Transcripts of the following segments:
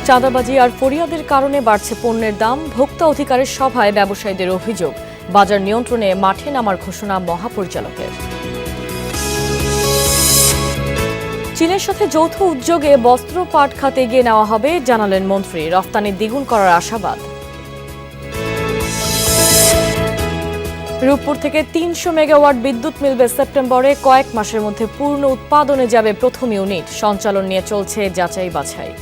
চাঁদাবাজি আর ফরিয়াদের কারণে বাড়ছে পণ্যের দাম। ভোক্তা অধিকারের সভায় ব্যবসায়ীদের অভিযোগ, বাজার নিয়ন্ত্রণে মাঠে নামার ঘোষণা মহাপরিচালকের। চীনের সাথে যৌথ উদ্যোগে বস্ত্র পাট খাতে এগিয়ে নেওয়া হবে জানালেন মন্ত্রী। রফতানি দ্বিগুণ করার আশাবাদ। রূপপুর থেকে ৩০০ মেগাওয়াট বিদ্যুৎ মিলবে সেপ্টেম্বরে। কয়েক মাসের মধ্যে পূর্ণ উৎপাদনে যাবে প্রথম ইউনিট। সঞ্চালন নিয়ে চলছে যাচাই বাছাই।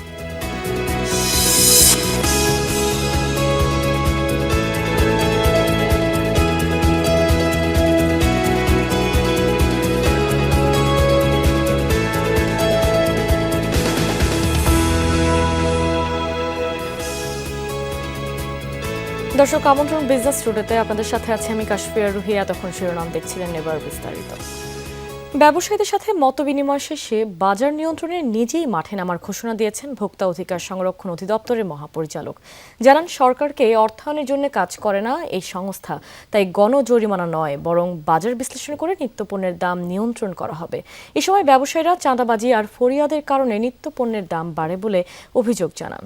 দর্শক, আমন্ত্রণ বিজনেস টুডেতে। আপনাদের সাথে আছে আমি কাশফিয়া রুহিয়া। তখন শিরোনাম দেখছিলেন, এবার বিস্তারিত। ব্যবসায়ীদের সাথে মতবিনিময় শেষে বাজার নিয়ন্ত্রণে নিজেই মাঠে নামার ঘোষণা দিয়েছেন ভোক্তা অধিকার সংরক্ষণ অধিদপ্তরের মহাপরিচালক। জানান, সরকারকে অর্থায়নের জন্য কাজ করে না এই সংস্থা, তাই গণজরিমানা নয়, বরং বাজার বিশ্লেষণ করে নিত্যপণ্যের দাম নিয়ন্ত্রণ করা হবে। এ সময় ব্যবসায়ীরা চাঁদাবাজি আর ফরিয়াদের কারণে নিত্যপণ্যের দাম বাড়ে বলে অভিযোগ জানান।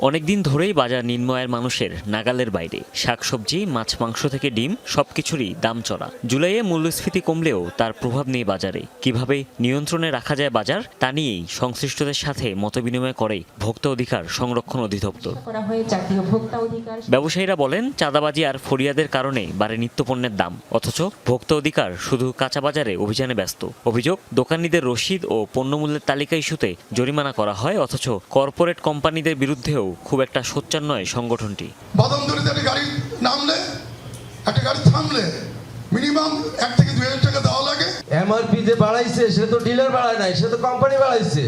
অনেকদিন ধরেই বাজার নিম্নআয়ের মানুষের নাগালের বাইরে। শাকসবজি, মাছ, মাংস থেকে ডিম সবকিছুরই দাম চড়া। জুলাইয়ে মূল্যস্ফীতি কমলেও তার প্রভাব নেই বাজারে। কিভাবে নিয়ন্ত্রণে রাখা যায় বাজার, তা নিয়েই সংশ্লিষ্টদের সাথে মতবিনিময় করে ভোক্তা অধিকার সংরক্ষণ অধিদপ্তর। ব্যবসায়ীরা বলেন, চাঁদাবাজি আর ফরিয়াদের কারণে বাড়ে নিত্যপণ্যের দাম, অথচ ভোক্তা অধিকার শুধু কাঁচা বাজারে অভিযানে ব্যস্ত। অভিযোগ, দোকানিদের রসিদ ও পণ্যমূল্যের তালিকা ইস্যুতে জরিমানা করা হয়, অথচ কর্পোরেট কোম্পানিদের বিরুদ্ধেও খুব একটা সোচ্চার নয় সংগঠনটি। একটা গাড়ি নামলে, একটা গাড়ি থামলে মিনিমাম 1 থেকে 2 হাজার টাকা দেওয়া লাগে। এমআরপি যে বাড়াইছে সে তো ডিলার বাড়ায় নাই, সে তো কোম্পানি বাড়াইছে।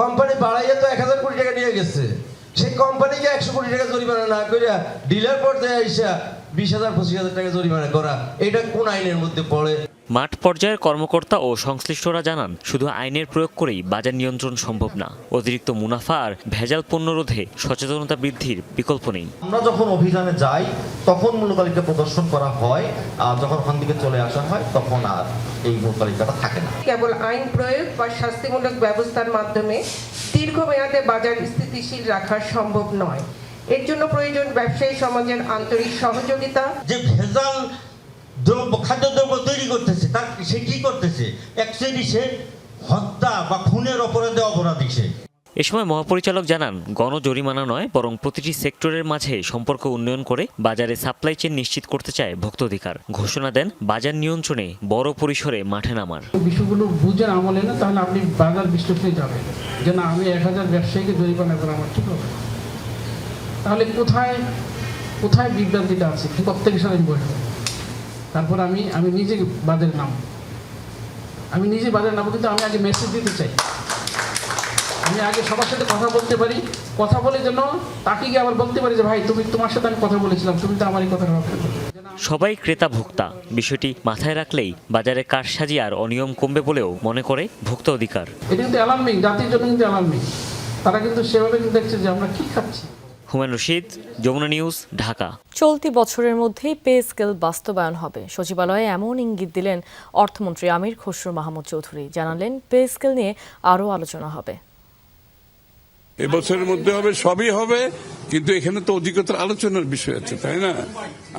কোম্পানি বাড়াইয়া তো 1000 কোটি টাকা নিয়ে গেছে। সেই কোম্পানিকে 100 কোটি টাকা জরিমানা না করিয়া ডিলার পর্যায়ে আইসা 20,000-25,000 টাকা জরিমানা করা, এটা কোন আইনের মধ্যে পড়ে? মাঠ পর্যায়ের কর্মকর্তা ও সংশ্লিষ্টরা জানান, শুধু আইনের প্রয়োগ করেই বাজার নিয়ন্ত্রণ সম্ভব না। অতিরিক্ত মুনাফা আর ভেজাল পণ্য রোধে সচেতনতা বৃদ্ধির বিকল্প নেই। আমরা যখন অভিযানে যাই তখন মূল্য তালিকা প্রদর্শন করা হয়, আর যখন ওখান থেকে চলে আসা হয় তখন আর এই মূল্য তালিকাটা থাকে না। কেবল আইন প্রয়োগ বা শাস্তিমূলক ব্যবস্থার মাধ্যমে দীর্ঘমেয়াদে বাজার স্থিতিশীল রাখা সম্ভব নয়। এর জন্য প্রয়োজন ব্যবসায়ী সমাজের আন্তরিক সহযোগিতা। যে ভেজাল খাদ্যদ্রব্য তৈরি করতেছে, তার সে কি করতেছে? অ্যাকচুয়ালি সে হত্যা বা খুনের অপরাধে অপরাধী সে। এ সময় মহাপরিচালক জানান, গণজরিমানা নয়, বরং প্রতিটি সেক্টরের মাঝে সম্পর্ক উন্নয়ন করে বাজারে সাপ্লাই চেইন নিশ্চিত করতে চায় ভোক্তা অধিকার। ঘোষণা দেন বাজার নিয়ন্ত্রণে বড় পরিসরে মাঠে নামার। বিষয়গুলো বুঝেন আমলে না, তাহলে আপনি বাজার বিশ্লেষণে যাবেন যে না, আমি 1000 ব্যবসায়ীকে জরিমানা করা আমার ঠিক হবে। তাহলে কোথায় কোথায় বিভ্রান্তিটা আছে, প্রত্যেকের সাথে বসবো। তারপর আমি নিজে বাজারে নামবো। আমি নিজে বাজারে নামবো, কিন্তু আমি আগে মেসেজ দিতে চাই। আমি আগে সবার সাথে কথা বলতে পারি, কথা বলে যেন তাকে গিয়ে আবার বলতে পারি যে ভাই, তোমার সাথে আমি কথা বলেছিলাম, তুমি তো আমারই কথা রক্ষা করো। সবাই ক্রেতা ভোক্তা, বিষয়টি মাথায় রাখলেই বাজারে কারসাজি আর অনিয়ম কমবে বলেও মনে করে ভোক্তা অধিকার। এটা কিন্তু অ্যালার্মিং, জাতির জন্য কিন্তু অ্যালার্মিং। তারা কিন্তু সেভাবে কিন্তু দেখছে যে আমরা কি খাচ্ছি। হুমায়ুন রশিদ, যমুনা নিউজ, ঢাকা। চলতি বছরের মধ্যেই পে স্কেল বাস্তবায়ন হবে, সচিবালয়ে এমন ইঙ্গিত দিলেন অর্থমন্ত্রী আমির খসরু মাহমুদ চৌধুরী। জানালেন, পে স্কেল নিয়ে আরও আলোচনা হবে। এবছরের মধ্যে হবে, সবই হবে, কিন্তু এখানে তো অধিকতর আলোচনার বিষয় আছে, তাই না?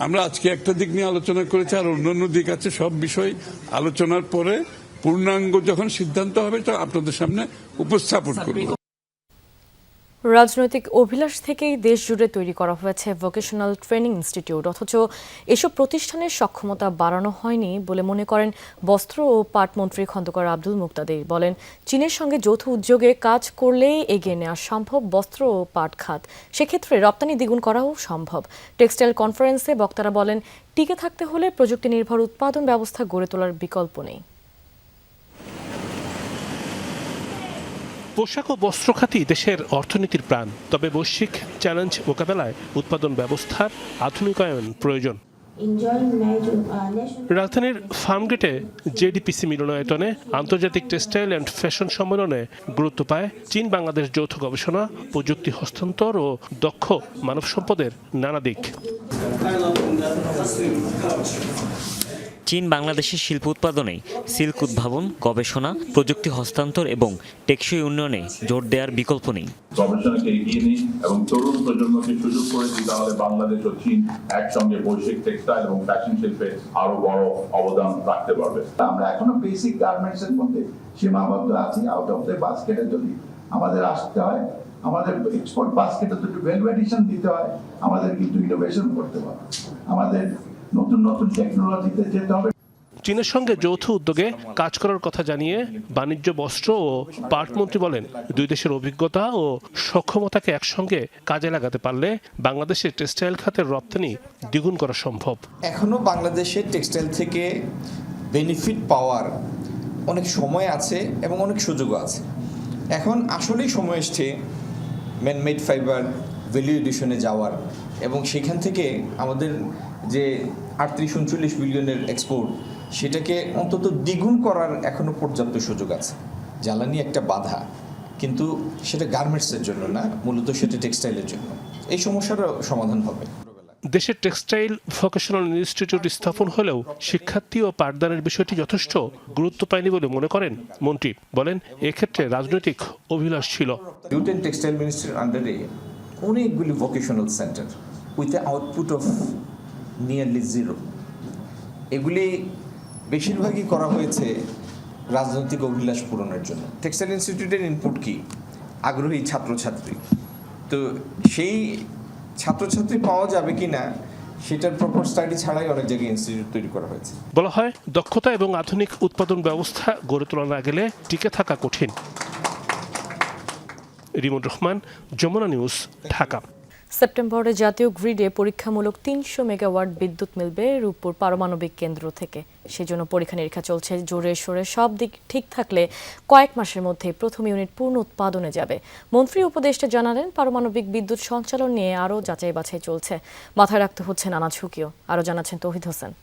আমরা আজকে একটা দিক নিয়ে আলোচনা করেছি, আর অন্যান্য দিক আছে। সব বিষয় আলোচনার পরে পূর্ণাঙ্গ যখন সিদ্ধান্ত হবে তখন আপনাদের সামনে উপস্থাপন করব। রাজনৈতিক অভিলাষ থেকেই দেশ জুড়ে তৈরি করা হয়েছে ভোকেশনাল ট্রেনিং ইনস্টিটিউট, অথচ এসব প্রতিষ্ঠানের সক্ষমতা বাড়ানো হয়নি বলে মনে করেন বস্ত্র ও পাট মন্ত্রী খন্দকার আব্দুল মুক্তাদির। বলেন, চীনের সঙ্গে যৌথ উদ্যোগে কাজ করলেই এগিয়ে নেওয়া সম্ভব বস্ত্র ও পাট খাত। সেক্ষেত্রে রপ্তানি দ্বিগুণ করাও সম্ভব। টেক্সটাইল কনফারেন্সে বক্তারা বলেন, টিকে থাকতে হলে প্রযুক্তি নির্ভর উৎপাদন ব্যবস্থা গড়ে তোলার বিকল্প নেই। পোশাক ও বস্ত্র খাতই দেশের অর্থনীতির প্রাণ, তবে বৈশ্বিক চ্যালেঞ্জ মোকাবেলায় উৎপাদন ব্যবস্থার আধুনিকায়ন প্রয়োজন। রাজধানীর ফার্মগেটে জেডিপিসি মিলনায়তনে আন্তর্জাতিক টেক্সটাইল অ্যান্ড ফ্যাশন সম্মেলনে গুরুত্ব পায় চীন বাংলাদেশ যৌথ গবেষণা, প্রযুক্তি হস্তান্তর ও দক্ষ মানব সম্পদের নানা দিক। চীন বাংলাদেশের শিল্প উৎপাদনে সিল্ক উদ্ভাবন, গবেষণা, প্রযুক্তি হস্তান্তর এবং টেকসই উন্নয়নে জোর দেওয়ার বিকল্প নেই। গবেষণাকে এগিয়ে নিই এবং তরুণ প্রজন্মকে সুযোগ করে দিই, তাহলে বাংলাদেশ ও চীন একসঙ্গে বৈশ্বিক টেক্সটাইল এবং ফ্যাশন শিল্পে আরো বড় অবদান রাখতে পারবে। আমরা এখনো বেসিক গার্মেন্টস এর মধ্যে সীমাবদ্ধ আছি। আউট অফ দ্য বাস্কেটে যদি আমাদের আসতে হয়, আমাদের এক্সপোর্ট বাস্কেটে যদি ভ্যালু এডিশন দিতে হয়, আমাদের কিন্তু ইনোভেশন করতে হবে, আমাদের নতুন নতুন টেকনোলজিতে যেতে হবে। চীনের সঙ্গে যৌথ উদ্যোগে কাজ করার কথা জানিয়ে বাণিজ্য, বস্ত্র ও পাট মন্ত্রী বলেন, দুই দেশের অভিজ্ঞতা ও সক্ষমতাকে একসঙ্গে কাজে লাগাতে পারলে বাংলাদেশের টেক্সটাইল খাতের রপ্তানি দ্বিগুণ করা সম্ভব। এখনো বাংলাদেশের টেক্সটাইল থেকে বেনিফিট পাওয়ার অনেক সময় আছে এবং অনেক সুযোগও আছে। এখন আসলেই সময় এসছে ম্যানমেড ফাইবার ভ্যালু এডিশনে যাওয়ার এবং সেখান থেকে আমাদের যে 38-39 বিলিয়নের এক্সপোর্ট, সেটাকে অন্তত দ্বিগুণ করার এখনো পর্যাপ্ত সুযোগ আছে। জ্বালানি একটা বাধা, কিন্তু সেটা গার্মেন্টসের জন্য না, মূলত সেটা টেক্সটাইলের জন্য। এই সমস্যারও সমাধান হবে। দেশের টেক্সটাইল ভোকেশনাল ইনস্টিটিউট স্থাপন হলেও শিক্ষার্থী ও পাঠদানের বিষয়টি যথেষ্ট গুরুত্ব পায়নি বলে মনে করেন মন্ত্রী। বলেন, এক্ষেত্রে রাজনৈতিক অভিলাষ ছিল। জুট অ্যান্ড টেক্সটাইল মিনিস্ট্রির আন্ডারে অনেকগুলি vocational centre with a output of nearly zero. এগুলি বেশিরভাগই করা হয়েছে রাজনৈতিক অভিলাষ পূরণের জন্য। টেক্সটাইল ইনস্টিটিউটের ইনপুট কি? আগ্রহী ছাত্রছাত্রী। তো সেই ছাত্রছাত্রী পাওয়া যাবে কি না সেটার প্রপার স্টাডি ছাড়াই অনেক জায়গায় ইনস্টিটিউট তৈরি করা হয়েছে। বলা হয়, দক্ষতা এবং আধুনিক উৎপাদন ব্যবস্থা গড়ে তোলা না গেলে টিকে থাকা কঠিন। রিমন রহমান, যমুনা নিউজ, ঢাকা। সেপ্টেম্বরে জাতীয় গ্রিডে পরীক্ষামূলক 300 মেগাওয়াট বিদ্যুৎ মিলবে রূপপুর পারমাণবিক কেন্দ্র থেকে। সেজন্য পরীক্ষা নিরীক্ষা চলছে জোরে সোরে। সব দিক ঠিক থাকলে কয়েক মাসের মধ্যে প্রথম ইউনিট পূর্ণ উৎপাদনে যাবে। মন্ত্রী উপদেষ্টা জানালেন, পারমাণবিক বিদ্যুৎ সঞ্চালন নিয়ে আরও যাচাই বাছাই চলছে, মাথায় রাখতে হচ্ছে নানা ঝুঁকিও। আরও জানাচ্ছেন তৌহিদ হোসেন।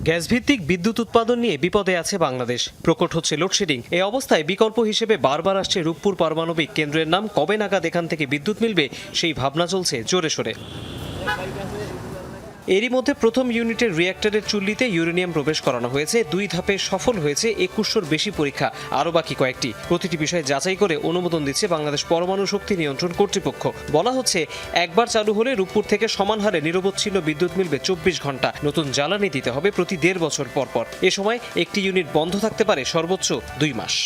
গ্যাসভিত্তিক বিদ্যুৎ উৎপাদন নিয়ে বিপদে আছে বাংলাদেশ। প্রকট হচ্ছে লোডশেডিং। এই অবস্থায় বিকল্প হিসেবে বারবার আসছে রূপপুর পারমাণবিক কেন্দ্রের নাম। কবে নাগাদ এখান থেকে বিদ্যুৎ মিলবে সেই ভাবনা চলছে জোরে সোরে। এরই মধ্যে প্রথম ইউনিটের রিঅ্যাক্টরের চুল্লিতে ইউরেনিয়াম প্রবেশ করানো হয়েছে। 2 ধাপে সফল হয়েছে 2100-র বেশি পরীক্ষা, আরও বাকি কয়েকটি। প্রতিটি বিষয় যাচাই করে অনুমোদন দিচ্ছে বাংলাদেশ পরমাণু শক্তি নিয়ন্ত্রণ কর্তৃপক্ষ। বলা হচ্ছে, একবার চালু হলে রূপপুর থেকে সমান হারে নিরবচ্ছিন্ন বিদ্যুৎ মিলবে 24 ঘন্টা। নতুন জ্বালানি দিতে হবে প্রতি 1.5 বছর পর পর। এ সময় একটি ইউনিট বন্ধ থাকতে পারে সর্বোচ্চ 2 মাস।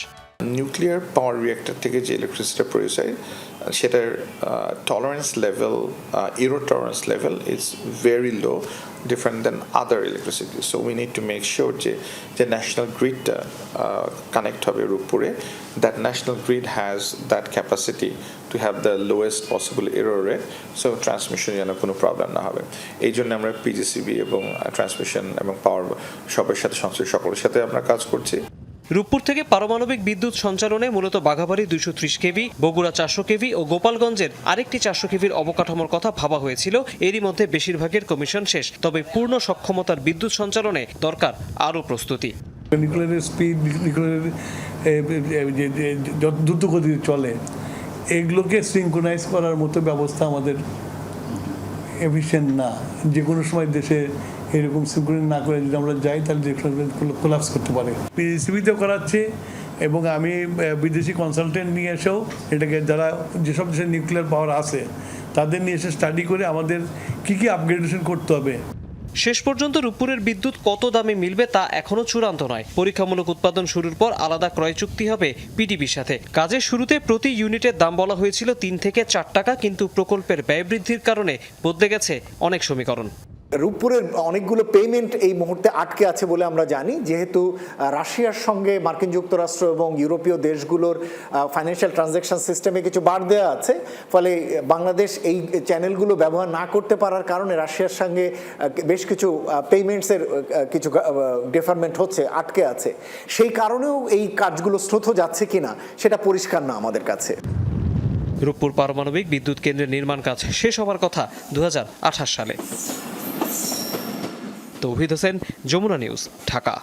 নিউক্লিয়ার পাওয়ার রিঅ্যাক্টর থেকে যে ইলেকট্রিসিটি প্রডিউস হয় সেটার tolerance level, error tolerance level is very low, different than other electricity. So we need to make sure যে national grid connect হবে রূপপুরে, that national grid has that capacity to have the lowest possible error rate, so transmission যেন কোনো problem না হবে। এই জন্য আমরা PGCB এবং ট্রান্সমিশন এবং পাওয়ার সবার সাথে সংশ্লিষ্ট সকলের সাথে আমরা কাজ করছি। রূপপুর থেকে পারমাণবিক বিদ্যুৎ সঞ্চালনে মূলত বাঘাবাড়ি 230 কেভি, বগুড়া 400 কেভি ও গোপালগঞ্জের আরেকটি 400 কেভির অবকাঠামোর কথা ভাবা হয়েছিল। এরই মধ্যে বেশিরভাগের কমিশন শেষ। তবে পূর্ণ সক্ষমতার বিদ্যুৎ সঞ্চালনে দরকার আরও প্রস্তুতি। নিউক্লিয়ারের স্পিড, নিউক্লিয়ারের দ্রুত গতিতে চলে, এগুলোকে সিঙ্ক্রোনাইজ করার মতো ব্যবস্থা আমাদের এফিশিয়েন্ট না। যে কোনো সময় দেশে এরকম সিঙ্ক্রোনাইজ না করে যদি আমরা যাই, তাহলে কোলাপস করতে পারে। পিজিসিবিতেও করাচ্ছে এবং আমি বিদেশি কনসালটেন্ট নিয়ে এসেও এটাকে, যারা যেসব দেশের নিউক্লিয়ার পাওয়ার আছে তাদের নিয়ে এসে স্টাডি করে আমাদের কি আপগ্রেডেশন করতে হবে। শেষ পর্যন্ত রূপপুরের বিদ্যুৎ কত দামে মিলবে তা এখনো চূড়ান্ত নয়। পরীক্ষামূলক উৎপাদন শুরুর পর আলাদা ক্রয় চুক্তি হবে পিডিবির সাথে। কাজের শুরুতে প্রতি ইউনিটের দাম বলা হয়েছিল 3 থেকে 4 টাকা, কিন্তু প্রকল্পের ব্যয় বৃদ্ধির কারণে বদলে গেছে অনেক সমীকরণ। রূপপুরের অনেকগুলো পেমেন্ট এই মুহূর্তে আটকে আছে বলে আমরা জানি, যেহেতু রাশিয়ার সঙ্গে মার্কিন যুক্তরাষ্ট্র এবং ইউরোপীয় দেশগুলোর ফাইন্যান্সিয়াল ট্রানজ্যাকশন সিস্টেমে কিছু বাড় দেওয়া আছে। ফলে বাংলাদেশ এই চ্যানেলগুলো ব্যবহার না করতে পারার কারণে রাশিয়ার সঙ্গে বেশ কিছু পেমেন্টসের কিছু ডিফারমেন্ট হচ্ছে, আটকে আছে। সেই কারণেও এই কাজগুলো শ্রুত যাচ্ছে কিনা সেটা পরিষ্কার না আমাদের কাছে। রূপপুর পারমাণবিক বিদ্যুৎ কেন্দ্রের নির্মাণ কাজ শেষ হওয়ার কথা 2028 সালে। তৌহিদ হোসেন, যমুনা নিউজ, ঢাকা।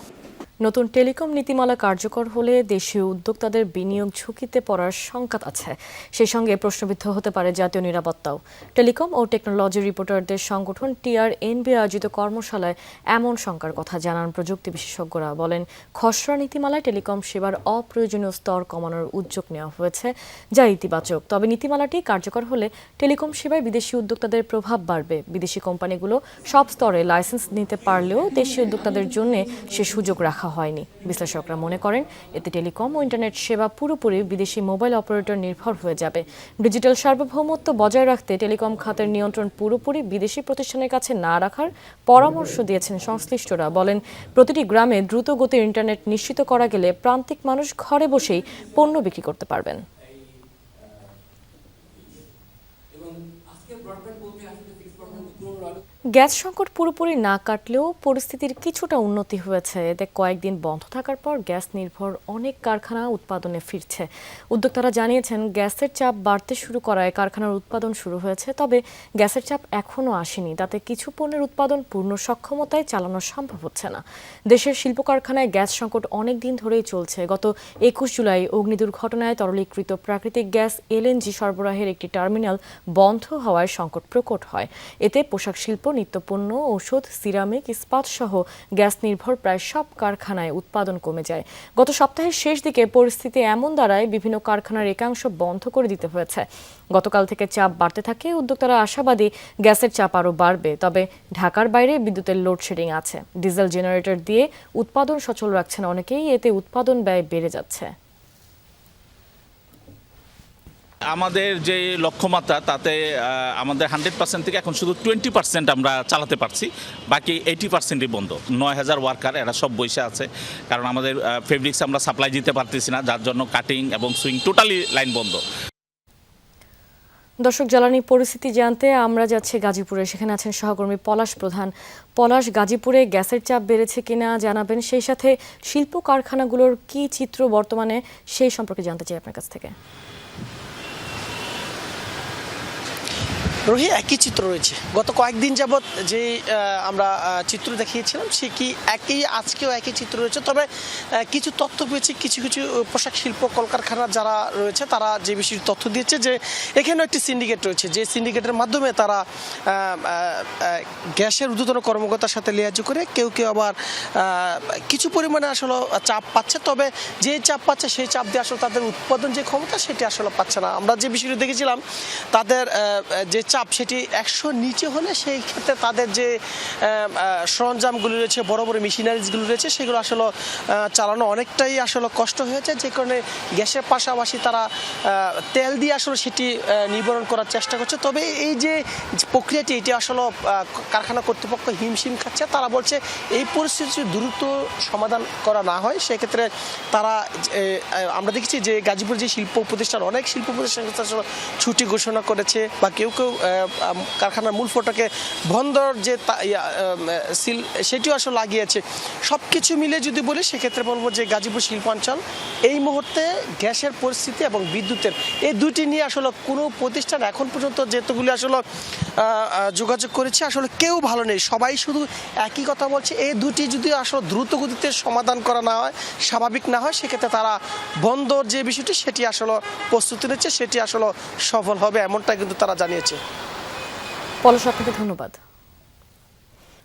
নতুন টেলিকম নীতিমালা কার্যকর হলে দেশীয় উদ্যোক্তাদের বিনিয়োগ ঝুঁকিতে পড়ার সংকাত আছে। সেই সঙ্গে প্রশ্নবিদ্ধ হতে পারে জাতীয় নিরাপত্তাও। টেলিকম ও টেকনোলজি রিপোর্টারদের সংগঠন TRNB আয়োজিত কর্মশালায় এমন শঙ্কার কথা জানান প্রযুক্তি বিশেষজ্ঞরা। বলেন, খসড়া নীতিমালায় টেলিকম সেবার অপ্রয়োজনীয় স্তর কমানোর উদ্যোগ নেওয়া হয়েছে, যা ইতিবাচক। তবে নীতিমালাটি কার্যকর হলে টেলিকম সেবায় বিদেশি উদ্যোক্তাদের প্রভাব বাড়বে। বিদেশি কোম্পানিগুলো সব স্তরে লাইসেন্স নিতে পারলেও দেশীয় উদ্যোক্তাদের জন্য সে সুযোগ রাখা হয়নি। বিশ্লেষকরা মনে করেন, এতে টেলিকম ও ইন্টারনেট সেবা পুরোপুরি বিদেশি মোবাইল অপারেটর নির্ভর হয়ে যাবে। ডিজিটাল সার্বভৌমত্ব বজায় রাখতে টেলিকম খাতের নিয়ন্ত্রণ পুরোপুরি বিদেশি প্রতিষ্ঠানের কাছে না রাখার পরামর্শ দিয়েছেন সংশ্লিষ্টরা। বলেন, প্রতিটি গ্রামে দ্রুত গতির ইন্টারনেট নিশ্চিত করা গেলে প্রান্তিক মানুষ ঘরে বসেই পণ্য বিক্রি করতে পারবেন। গ্যাস সংকট পুরোপুরি না কাটলেও পরিস্থিতির কিছুটা উন্নতি হয়েছে। এতে কয়েকদিন বন্ধ থাকার পর গ্যাস নির্ভর অনেক কারখানা উৎপাদনে ফিরছে। উদ্যোক্তারা জানিয়েছেন, গ্যাসের চাপ বাড়তে শুরু করায় কারখানার উৎপাদন শুরু হয়েছে। তবে গ্যাসের চাপ এখনও আসেনি, তাতে কিছু পণ্যের উৎপাদন পূর্ণ সক্ষমতায় চালানো সম্ভব হচ্ছে না। দেশের শিল্প কারখানায় গ্যাস সংকট অনেক দিন ধরেই চলছে। গত 21 জুলাই অগ্নি দুর্ঘটনায় তরলীকৃত প্রাকৃতিক গ্যাস LNG সরবরাহের একটি টার্মিনাল বন্ধ হওয়ায় সংকট প্রকট হয়। এতে পোশাক শিল্প, নিত্যপণ্য, ঔষধ, সিরামিক, ইস্পাত সহ গ্যাস নির্ভর প্রায় সব কারখানায় উৎপাদন কমে যায়। গত সপ্তাহের শেষ দিকে পরিস্থিতি এমন দাঁড়ায় বিভিন্ন কারখানার একাংশ বন্ধ করে দিতে হয়েছে। গতকাল থেকে চাপ বাড়তে থাকে। উদ্যোক্তারা আশাবাদী গ্যাসের চাপ আরও বাড়বে। তবে ঢাকার বাইরে বিদ্যুতের লোডশেডিং আছে। ডিজেল জেনারেটর দিয়ে উৎপাদন সচল রাখছেন অনেকেই। এতে উৎপাদন ব্যয় বেড়ে যাচ্ছে। আমাদের যে লক্ষ্যমাত্রা তাতে আমাদের 100% থেকে এখন শুধু 20% আমরা চালাতে পারছি, বাকি 80%ই বন্ধ। 9000 ওয়ার্কার এরা সব বসে আছে, কারণ আমাদের ফেব্রিক্স আমরা সাপ্লাই দিতে পারতেছি না, যার জন্য কাটিং এবং সুইং টোটালি লাইন বন্ধ। দর্শক, জ্বালানি পরিস্থিতি জানতে আমরা যাচ্ছি গাজীপুরে। সেখানে আছেন সহকর্মী পলাশ প্রধান। পলাশ, গাজীপুরে গ্যাসের চাপ বেড়েছে কিনা জানাবেন, সেই সাথে শিল্প কারখানাগুলোর কি চিত্র বর্তমানে সেই সম্পর্কে জানতে চাই আপনার কাছ থেকে। রোহি, একই চিত্র রয়েছে। গত কয়েকদিন যাবৎ যে আমরা চিত্র দেখিয়েছিলাম সে কি একই, আজকেও একই চিত্র রয়েছে। তবে কিছু তথ্য পেয়েছি, কিছু কিছু পোশাক শিল্প কলকারখানা যারা রয়েছে তারা যে বিষয়ে তথ্য দিয়েছে যে এখানেও একটি সিন্ডিকেট রয়েছে, যে সিন্ডিকেটের মাধ্যমে তারা গ্যাসের ঊর্ধ্বতন কর্মকর্তার সাথে লিয়াজু করে কেউ কেউ আবার কিছু পরিমাণে আসলে চাপ পাচ্ছে। তবে যে চাপ পাচ্ছে সেই চাপ দিয়ে আসলে তাদের উৎপাদন যে ক্ষমতা সেটি আসলে পাচ্ছে না। আমরা যে বিষয়টি দেখেছিলাম, তাদের যে চাপ সেটি 100 নিচে হলে সেই ক্ষেত্রে তাদের যে সরঞ্জামগুলি রয়েছে, বড় বড় মেশিনারিজগুলো রয়েছে, সেগুলো আসলে চালানো অনেকটাই আসলে কষ্ট হয়েছে। যে কারণে গ্যাসের পাশাপাশি তারা তেল দিয়ে আসলে সেটি নিবারণ করার চেষ্টা করছে। তবে এই যে প্রক্রিয়াটি, এটি আসলে কারখানা কর্তৃপক্ষ হিমশিম খাচ্ছে। তারা বলছে এই পরিস্থিতি দ্রুত সমাধান করা না হয় সেক্ষেত্রে তারা, আমরা দেখেছি যে গাজীপুর যে শিল্প প্রতিষ্ঠান, অনেক শিল্প প্রতিষ্ঠান আসলে ছুটি ঘোষণা করেছে, বা কেউ কেউ কারখানার মূল ফটকে বন্দর যে সিল সেটিও আসলে লাগিয়েছে। সব কিছু মিলে যদি বলি সেক্ষেত্রে বলবো যে গাজীপুর শিল্পাঞ্চল এই মুহূর্তে গ্যাসের পরিস্থিতি এবং বিদ্যুতের এই দুটি নিয়ে আসলে কোনো প্রতিষ্ঠান এখন পর্যন্ত যেতগুলি আসলে যোগাযোগ করেছে আসলে কেউ ভালো নেই। সবাই শুধু একই কথা বলছে, এই দুটি যদি আসলে দ্রুত গতিতে সমাধান করা না হয়, স্বাভাবিক না হয়, সেক্ষেত্রে তারা বন্দর যে বিষয়টি সেটি আসলে প্রস্তুতি নিচ্ছে, সেটি আসলে সফল হবে এমনটা কিন্তু তারা জানিয়েছে। পলাশ, আপনাকে ধন্যবাদ।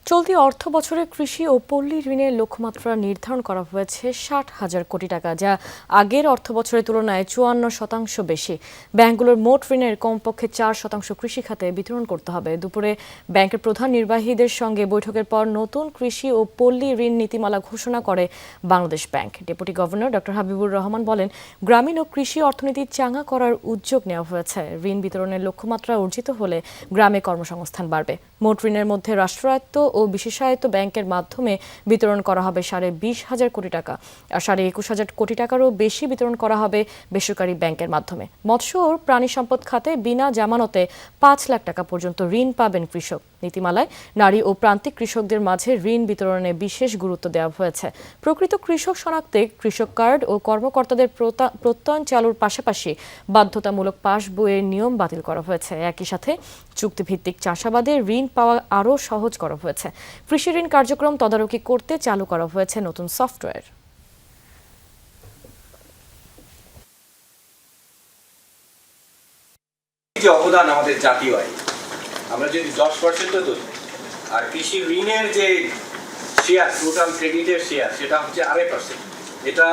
চলতি অর্থ বছরে কৃষি ও পল্লী ঋণের লক্ষ্যমাত্রা নির্ধারণ করা হয়েছে 60,000 কোটি টাকা, যা আগের অর্থ বছরের তুলনায় 54% বেশি। ব্যাংকগুলোর মোট ঋণের কমপক্ষে 4% কৃষি খাতে বিতরণ করতে হবে। দুপুরে ব্যাংকের প্রধান নির্বাহীদের সঙ্গে বৈঠকের পর নতুন কৃষি ও পল্লী ঋণ নীতিমালা ঘোষণা করে Bangladesh bank. Deputy governor doctor Habibur Rahman বলেন, গ্রামীণ ও কৃষি অর্থনীতি চাঙা করার উদ্যোগ নেওয়া হয়েছে। ঋণ বিতরণের লক্ষ্যমাত্রা অর্জিত হলে গ্রামে কর্মসংস্থান বাড়বে। মোট ঋণের মধ্যে রাষ্ট্রায়ত্ত ও বিশেষায়িত ব্যাংকের মাধ্যমে বিতরণ করা হবে 20,500 কোটি টাকা, আর 21,000 কোটি টাকারও বেশি বিতরণ করা হবে বেসরকারি ব্যাংকের মাধ্যমে। মৎস্য ও প্রাণী সম্পদ খাতে বিনা জামানতে 5 লাখ টাকা পর্যন্ত ঋণ পাবেন কৃষক। নীতিমালায় নারী ও প্রান্তিক কৃষকদের মাঝে ঋণ বিতরণে বিশেষ গুরুত্ব দেওয়া হয়েছে। প্রকৃত কৃষক শনাক্তে কৃষক কার্ড ও কর্মকর্তাদের প্রত্যয়ন চালুর পাশাপাশি বাধ্যতামূলক পাস বইয়ের নিয়ম বাতিল করা হয়েছে। একই সাথে চুক্তিভিত্তিক চাষাবাদে ঋণ পাওয়া আরও সহজ করা হয়েছে। হয়েছে। কৃষি ঋণ কার্যক্রম তদারকি করতে চালু করা হয়েছে নতুন সফটওয়্যার। যে অবদান আমাদের জাতীয় আয়, আমরা যদি 10% ধরি, আর কৃষি ঋণের যে শেয়ার, টোটাল ক্রেডিটের শেয়ার, সেটা হচ্ছে 2.5%। এটা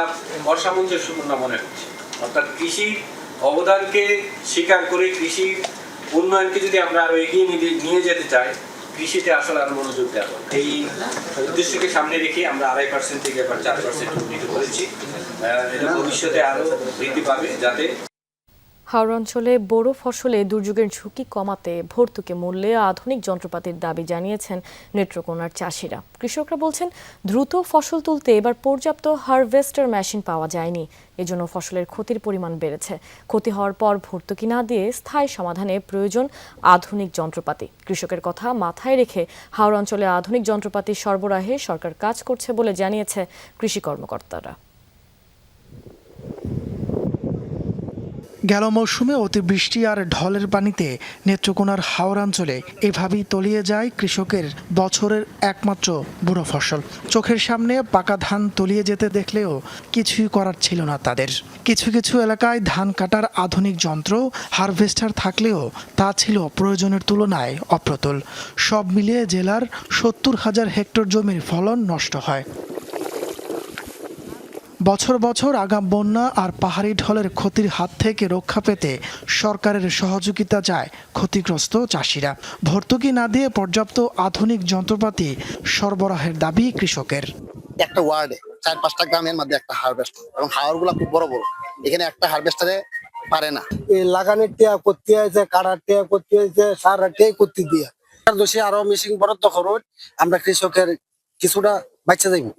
অসামঞ্জস্যপূর্ণ মনে হচ্ছে। অর্থাৎ কৃষির অবদানকে স্বীকার করে কৃষির উন্নয়নকে যদি আমরা আরো এগিয়ে নিয়ে যেতে চাই, কৃষিতে আসলে আরো মনোযোগ দেওয়া হবে। এই উদ্দেশ্যকে সামনে রেখে আমরা 2.5% থেকে এবার 4% উন্নীত করেছি। এটা ভবিষ্যতে আরো বৃদ্ধি পাবে, যাতে হাওড় অঞ্চলে বোরো ফসলে দুর্যোগের ঝুঁকি কমাতে ভর্তুকি মূল্যে আধুনিক যন্ত্রপাতির দাবি জানিয়েছেন নেত্রকোনার চাষিরা। কৃষকরা বলছেন, দ্রুত ফসল তুলতে এবার পর্যাপ্ত হারভেস্টার মেশিন পাওয়া যায়নি, এজন্য ফসলের ক্ষতির পরিমাণ বেড়েছে। ক্ষতি হওয়ার পর ভর্তুকি না দিয়ে স্থায়ী সমাধানে প্রয়োজন আধুনিক যন্ত্রপাতি। কৃষকের কথা মাথায় রেখে হাওড় অঞ্চলে আধুনিক যন্ত্রপাতি সরবরাহে সরকার কাজ করছে বলে জানিয়েছে কৃষি কর্মকর্তারা। গেল মৌসুমে অতিবৃষ্টি আর ঢলের পানিতে নেত্রকোনার হাওড়াঞ্চলে এভাবেই তলিয়ে যায় কৃষকের বছরের একমাত্র বুড়ো ফসল। চোখের সামনে পাকা ধান তলিয়ে যেতে দেখলেও কিছুই করার ছিল না তাদের। কিছু কিছু এলাকায় ধান কাটার আধুনিক যন্ত্র, হারভেস্টার থাকলেও তা ছিল প্রয়োজনের তুলনায় অপ্রতুল। সব মিলিয়ে জেলার 70,000 হেক্টর জমির ফলন নষ্ট হয়। বছর বছর আগাম বন্যা আর পাহাড়ি ঢলের ক্ষতির হাত থেকে রক্ষা পেতে সরকারের সহযোগিতা চায় ক্ষতিগ্রস্ত চাষিরা। ভর্তুকি না দিয়ে পর্যাপ্ত আধুনিক যন্ত্রপাতি সরবরাহের দাবি কৃষকের। একটা ওয়ার্ডে 4-5টা গ্রামের মধ্যে একটা হারভেস্টার, এবং হাওরগুলা খুব বড় বড়, এখানে একটা হারভেস্টারে পারে না। এই লাগানোর টিয়া করতে হয়েছে, কাটার টিয়া করতে হয়েছে, সার টিয়া করতে দিয়ে দোষে আরো মেশিন বরাদ্দ করুন, আমরা কৃষকের কিছুটা বাচ্চা যাইব,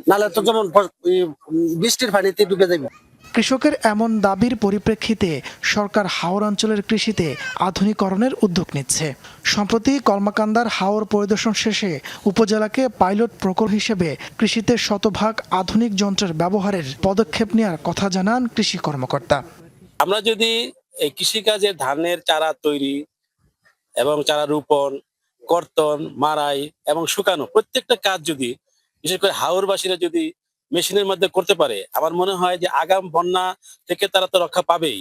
নাহলে তো যেমন বৃষ্টির পানিতে ডুবে যাইব। কৃষকের এমন দাবির পরিপ্রেক্ষিতে সরকার হাওর অঞ্চলের কৃষিতে আধুনিকরণের উদ্যোগ নিচ্ছে। সম্প্রতি কলমাকান্দার হাওর পরিদর্শন শেষে উপজেলাকে পাইলট প্রকল্প হিসেবে কৃষিতে শতভাগ আধুনিক যন্ত্রের ব্যবহারের পদক্ষেপ নেওয়ার কথা জানান কৃষি কর্মকর্তা। আমরা যদি এই কৃষিকাজে ধানের চারা তৈরি এবং চারা রোপণ, কর্তন, মাড়াই এবং শুকানো প্রত্যেকটা কাজ যদি বিশেষ করে হাওরবাসীরা যদি মেশিনের মধ্যে করতে পারে, আমার মনে হয় যে আগাম বন্যা থেকে তারা তো রক্ষা পাবেই,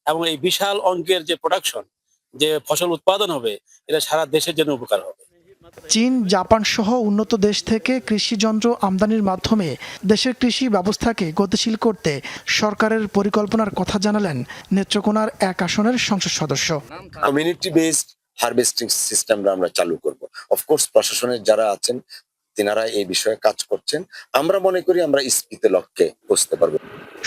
এবং এই বিশাল অঙ্কের যে প্রোডাকশন, যে ফসল উৎপাদন হবে, এটা সারা দেশের জন্য উপকার হবে। চীন, জাপান সহ উন্নত দেশ থেকে কৃষি যন্ত্র আমদানির মাধ্যমে দেশের কৃষি ব্যবস্থাকে গতিশীল করতে সরকারের পরিকল্পনার কথা জানালেন নেত্রকোনার 1 আসনের সংসদ সদস্য। কমিউনিটি বেসড হারভেস্টিং সিস্টেমটা আমরা চালু করব। অফকোর্স প্রশাসনের যারা আছেন তিনারা এই বিষয়ে কাজ করছেন। আমরা মনে করি আমরা স্পিতে লক্ষ্যে পৌঁছতে পারবো।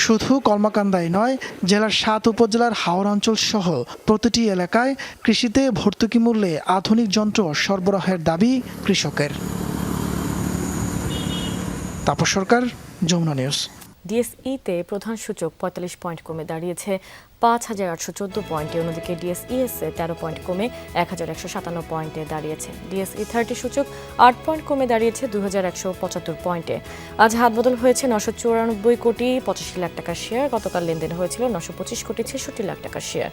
শুধু কলমাকান্দায় নয়, জেলার 7 উপজেলার হাওর অঞ্চল সহ প্রতিটি এলাকায় কৃষিতে ভর্তুকি মূল্যে আধুনিক যন্ত্র সরবরাহের দাবি কৃষকের। তাপস সরকার, যমুনা নিউজ। ডিএসইতে প্রধান সূচক 45 পয়েন্ট কমে দাঁড়িয়েছে 5,814 পয়েন্টে। অন্যদিকে ডিএসইএসএ 13 পয়েন্ট কমে 1,157 পয়েন্টে দাঁড়িয়েছে। ডিএসই 30 সূচক 8 পয়েন্ট কমে দাঁড়িয়েছে 2,175 পয়েন্টে। আজ হাতবদল হয়েছে 994 কোটি 85 লাখ টাকার শেয়ার। গতকাল লেনদেন হয়েছিল 925 কোটি 66 লাখ টাকার শেয়ার।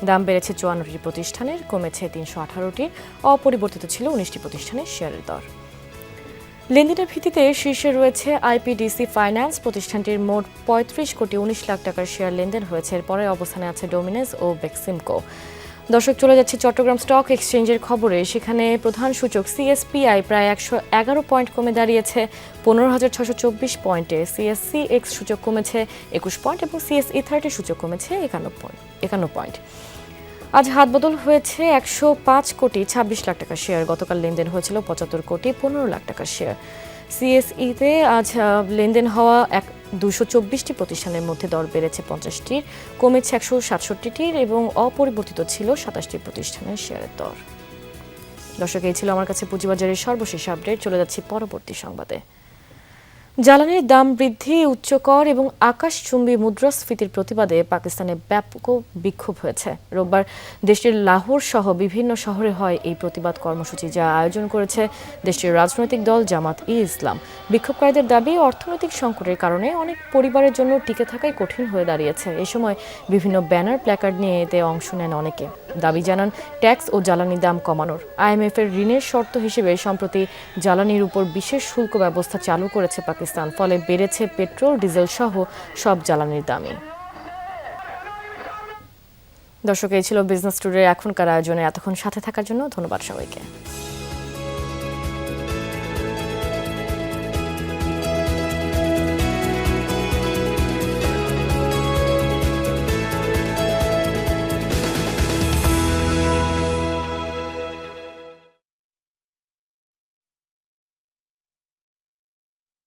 দাম বেড়েছে 54টি প্রতিষ্ঠানের, কমেছে 318টির। অপরিবর্তিত ছিল 19টি প্রতিষ্ঠানের শেয়ারের দর। লেনদেনের ভিত্তিতে শীর্ষে রয়েছে আইপিডিসি ফাইন্যান্স। প্রতিষ্ঠানটির মোট 35 কোটি 19 লাখ টাকার শেয়ার লেনদেন হয়েছে। এরপরে অবস্থানে আছে ডোমিনেস ও বেক্সিমকো। দর্শক, চলে যাচ্ছে চট্টগ্রাম স্টক এক্সচেঞ্জের খবরে। সেখানে প্রধান সূচক সিএসপিআই প্রায় 111 পয়েন্ট কমে দাঁড়িয়েছে 15,624 পয়েন্টে। সিএসসি এক্স সূচক কমেছে 21 পয়েন্ট এবং সিএসই 30 সূচক কমেছে 51 পয়েন্ট। আজ হাতবদল হয়েছে 105 কোটি 26 লাখ টাকার শেয়ার। গতকাল লেনদেন হয়েছিল 75 কোটি 15 লাখ টাকার শেয়ার। সিএসইতে আজ লেনদেন হওয়া 224টি প্রতিষ্ঠানের মধ্যে দর বেড়েছে 50টির, কমেছে 167টির এবং অপরিবর্তিত ছিল 27টি প্রতিষ্ঠানের শেয়ারের দর। দর্শক, এই ছিল আমার কাছে পুঁজিবাজারের সর্বশেষ আপডেট। চলে যাচ্ছি পরবর্তী সংবাদে। জ্বালানির দাম বৃদ্ধি, উচ্চ কর এবং আকাশচুম্বী মুদ্রাস্ফীতির প্রতিবাদে পাকিস্তানে ব্যাপক বিক্ষোভ হয়েছে। রোববার দেশটির লাহোর সহ বিভিন্ন শহরে হয় এই প্রতিবাদ কর্মসূচি, যা আয়োজন করেছে দেশটির রাজনৈতিক দল জামাত-ই-ইসলাম। বিক্ষোভকারীদের দাবি, অর্থনৈতিক সংকটের কারণে অনেক পরিবারের জন্য টিকে থাকাই কঠিন হয়ে দাঁড়িয়েছে। এ সময় বিভিন্ন ব্যানার, প্ল্যাকার্ড নিয়ে এতে অংশ নেন অনেকে। দাবি জানান ট্যাক্স ও জ্বালানি দাম কমানোর। IMF এর ঋণের শর্ত হিসেবে সম্প্রতি জ্বালানির উপর বিশেষ শুল্ক ব্যবস্থা চালু করেছে পাকিস্তান, ফলে বেড়েছে পেট্রোল, ডিজেল সহ সব জ্বালানির দামই। দর্শক, এই ছিল বিজনেস টুডের এখনকার আয়োজনে। এতক্ষণ সাথে থাকার জন্য ধন্যবাদ সবাইকে।